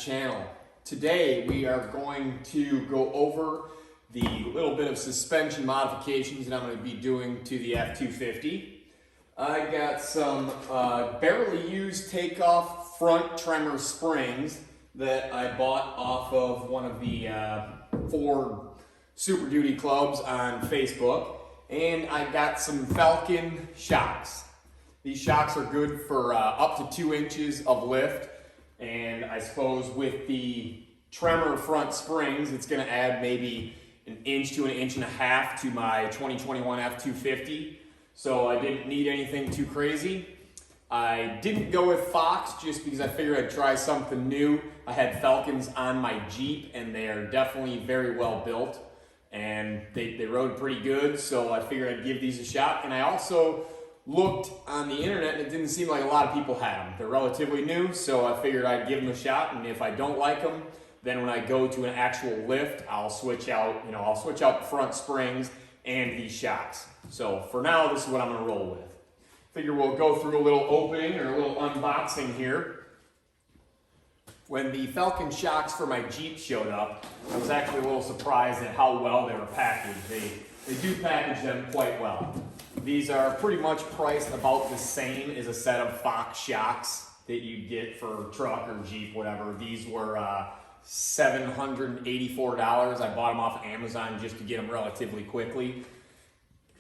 channel. Today we are going to go over the little bit of suspension modifications that I'm going to be doing to the F250. I got some barely used takeoff front Tremor springs that I bought off of one of the Ford Super Duty clubs on Facebook, and I got some Falcon shocks. These shocks are good for up to 2 inches of lift, and I suppose with the Tremor front springs, it's going to add maybe an inch to an inch and a half to my 2021 F250. So I didn't need anything too crazy. I didn't go with Fox just because I figured I'd try something new. I had Falcons on my Jeep, and they are definitely very well built, and they rode pretty good, so I figured I'd give these a shot. And I also looked on the internet, and it didn't seem like a lot of people had them. They're relatively new, so I figured I'd give them a shot, and if I don't like them, then when I go to an actual lift, I'll switch out the front springs and these shocks. So for now, this is what I'm gonna roll with. Figure we'll go through a little opening or a little unboxing here. When the Falcon shocks for my Jeep showed up, I was actually a little surprised at how well they were packaged. They do package them quite well. These are pretty much priced about the same as a set of Fox shocks that you get for truck or Jeep, whatever. These were $784. I bought them off Amazon just to get them relatively quickly.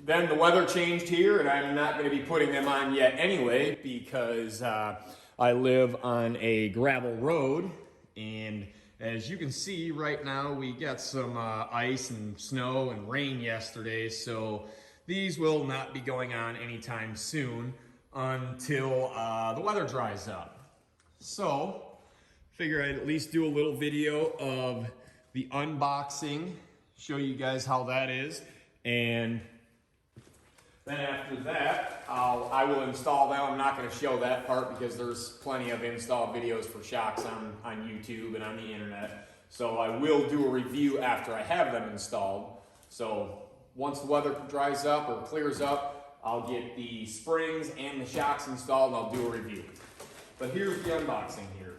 Then the weather changed here, and I'm not going to be putting them on yet anyway because I live on a gravel road, and as you can see right now, we got some ice and snow and rain yesterday, so these will not be going on anytime soon until the weather dries up. So, figure I'd at least do a little video of the unboxing, show you guys how that is, and then after that, I will install them. I'm not going to show that part because there's plenty of install videos for shocks on YouTube and on the internet. So I will do a review after I have them installed. So once the weather dries up or clears up, I'll get the springs and the shocks installed and I'll do a review. But here's the unboxing here.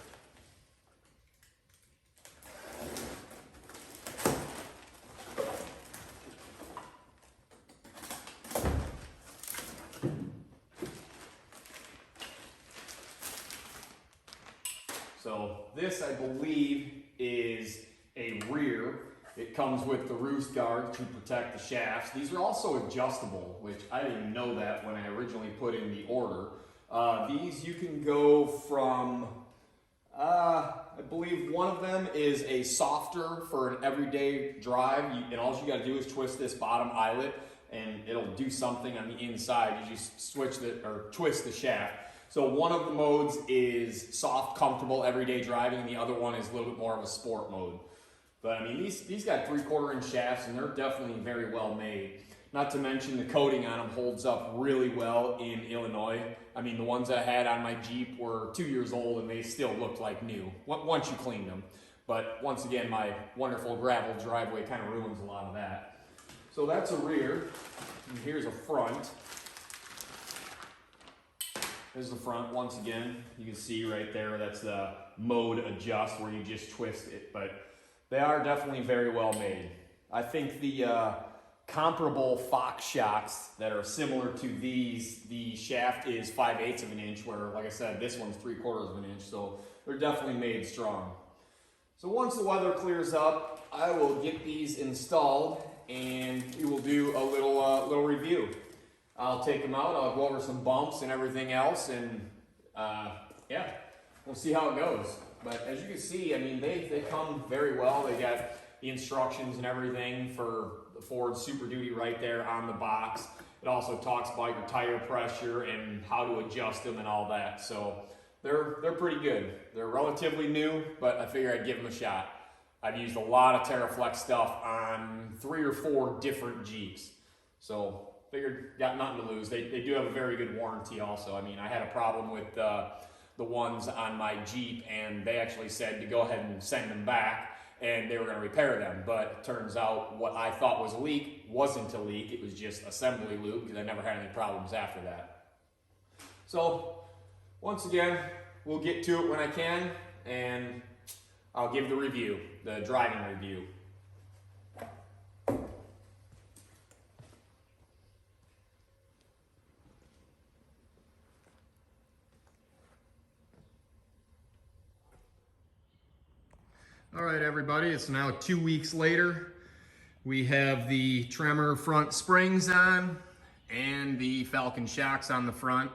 So this, I believe, is a rear. It comes with the roost guard to protect the shafts. These are also adjustable, which I didn't even know that when I originally put in the order. These you can go from, I believe one of them is a softer for an everyday drive, and all you gotta do is twist this bottom eyelet and it'll do something on the inside. You just twist the shaft. So one of the modes is soft, comfortable, everyday driving, and the other one is a little bit more of a sport mode. But I mean, these got 3/4 inch shafts, and they're definitely very well made. Not to mention the coating on them holds up really well in Illinois. I mean, the ones I had on my Jeep were 2 years old, and they still looked like new once you cleaned them. But once again, my wonderful gravel driveway kind of ruins a lot of that. So that's a rear, and here's a front. This is the front. Once again, you can see right there, that's the mode adjust where you just twist it, but they are definitely very well made. I think the comparable Fox shocks that are similar to these, the shaft is 5/8 of an inch, where, like I said, this one's 3/4 of an inch, so they're definitely made strong. So once the weather clears up, I will get these installed, and we will do a little review. I'll take them out, I'll go over some bumps and everything else, and yeah, we'll see how it goes. But as you can see, I mean, they come very well. They got the instructions and everything for the Ford Super Duty right there on the box. It also talks about your tire pressure and how to adjust them and all that. So they're pretty good. They're relatively new, but I figure I'd give them a shot. I've used a lot of TerraFlex stuff on 3 or 4 different Jeeps. So figured, got nothing to lose. They do have a very good warranty also. I mean, I had a problem with the ones on my Jeep, and they actually said to go ahead and send them back, and they were going to repair them. But it turns out what I thought was a leak wasn't a leak. It was just assembly loop, because I never had any problems after that. So once again, we'll get to it when I can, and I'll give the review, the driving review. All right, everybody, it's now 2 weeks later. We have the Tremor front springs on and the Falcon shocks on the front.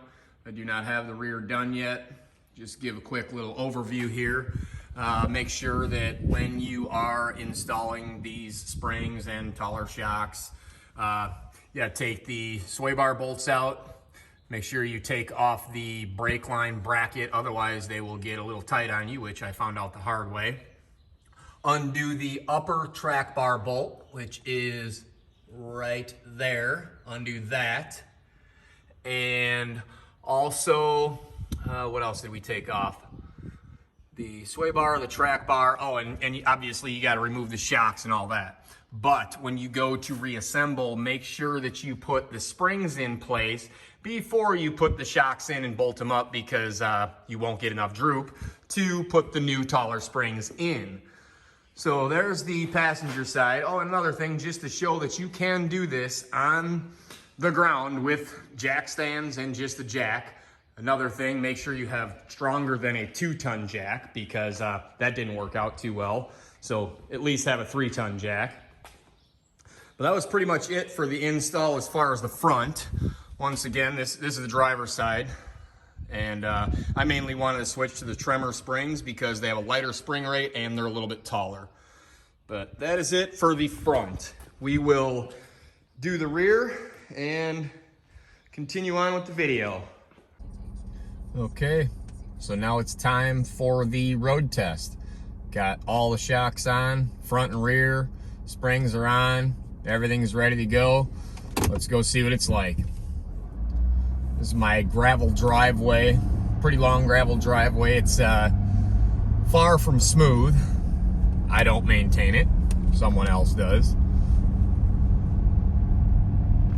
I do not have the rear done yet. Just give a quick little overview here. Make sure that when you are installing these springs and taller shocks, take the sway bar bolts out. Make sure you take off the brake line bracket, otherwise they will get a little tight on you, which I found out the hard way. Undo the upper track bar bolt, which is right there. Undo that. And also, what else did we take off? The sway bar, the track bar. Oh, and obviously you got to remove the shocks and all that. But when you go to reassemble, make sure that you put the springs in place before you put the shocks in and bolt them up, because you won't get enough droop to put the new taller springs in. So there's the passenger side. Oh, another thing, just to show that you can do this on the ground with jack stands and just the jack. Another thing, make sure you have stronger than a 2-ton jack, because that didn't work out too well. So at least have a 3-ton jack. But that was pretty much it for the install as far as the front. Once again, this is the driver's side. And I mainly wanted to switch to the Tremor springs because they have a lighter spring rate and they're a little bit taller. But that is it for the front. We will do the rear and continue on with the video. Okay, so now it's time for the road test. Got all the shocks on, front and rear, springs are on, everything's ready to go. Let's go see what it's like. This is my gravel driveway, pretty long gravel driveway. It's far from smooth. I don't maintain it, someone else does.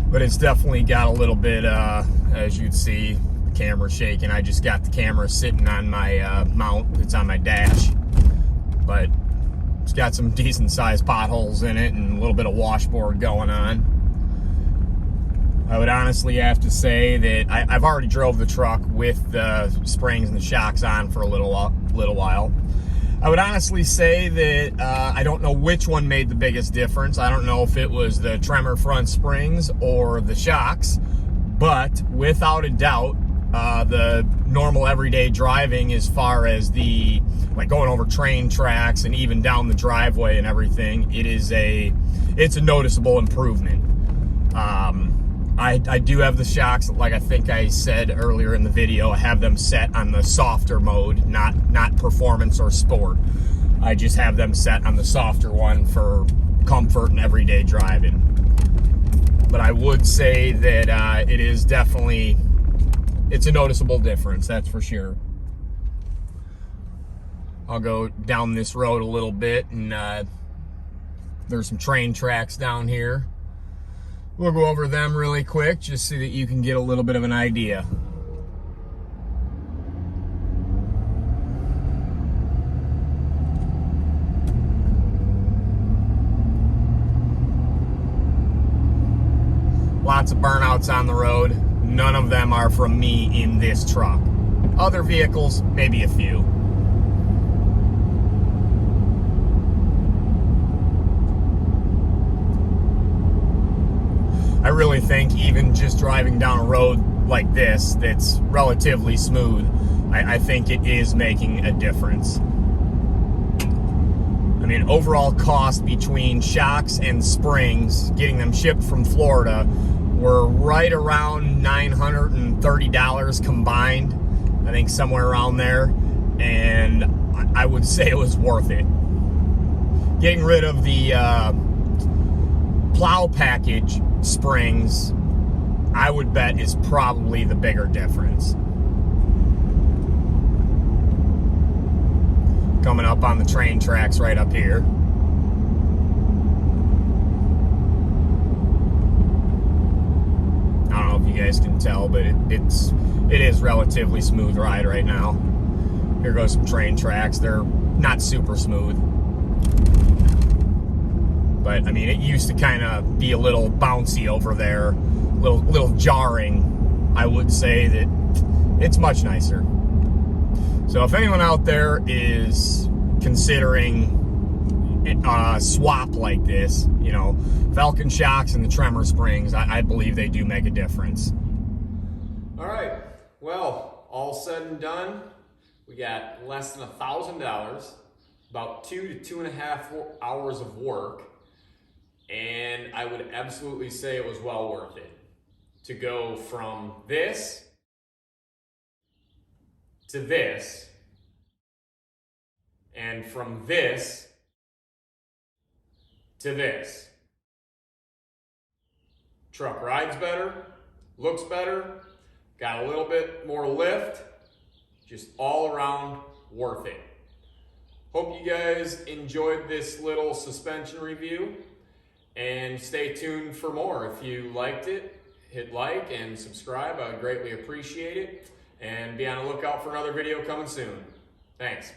But it's definitely got a little bit, as you'd see, the camera shaking. I just got the camera sitting on my mount that's on my dash. But it's got some decent sized potholes in it and a little bit of washboard going on. I would honestly have to say that I've already drove the truck with the springs and the shocks on for a little while. I would honestly say that I don't know which one made the biggest difference. I don't know if it was the Tremor front springs or the shocks, but without a doubt, the normal everyday driving, as far as the going over train tracks and even down the driveway and everything, it's a noticeable improvement. I do have the shocks, like I think I said earlier in the video. I have them set on the softer mode, not performance or sport. I just have them set on the softer one for comfort and everyday driving. But I would say that it is definitely, it's a noticeable difference, that's for sure. I'll go down this road a little bit, and there's some train tracks down here. We'll go over them really quick, just so that you can get a little bit of an idea. Lots of burnouts on the road. None of them are from me in this truck. Other vehicles, maybe a few. I really think even just driving down a road like this that's relatively smooth, I think it is making a difference. I mean, overall cost between shocks and springs, getting them shipped from Florida, were right around $930 combined. I think somewhere around there. And I would say it was worth it. Getting rid of the plow package springs, I would bet, is probably the bigger difference. Coming up on the train tracks right up here. I don't know if you guys can tell, but it is relatively smooth ride right now. Here goes some train tracks. They're not super smooth. But I mean, it used to kind of be a little bouncy over there, little jarring. I would say that it's much nicer. So if anyone out there is considering a swap like this, you know, Falcon shocks and the Tremor springs, I believe they do make a difference. All right, well, all said and done, we got less than $1,000, about 2 to 2.5 hours of work, and I would absolutely say it was well worth it to go from this to this, and from this to this. Truck rides better, looks better, got a little bit more lift, just all around worth it. Hope you guys enjoyed this little suspension review, and stay tuned for more. If you liked it, hit like and subscribe. I would greatly appreciate it, and be on the lookout for another video coming soon. Thanks.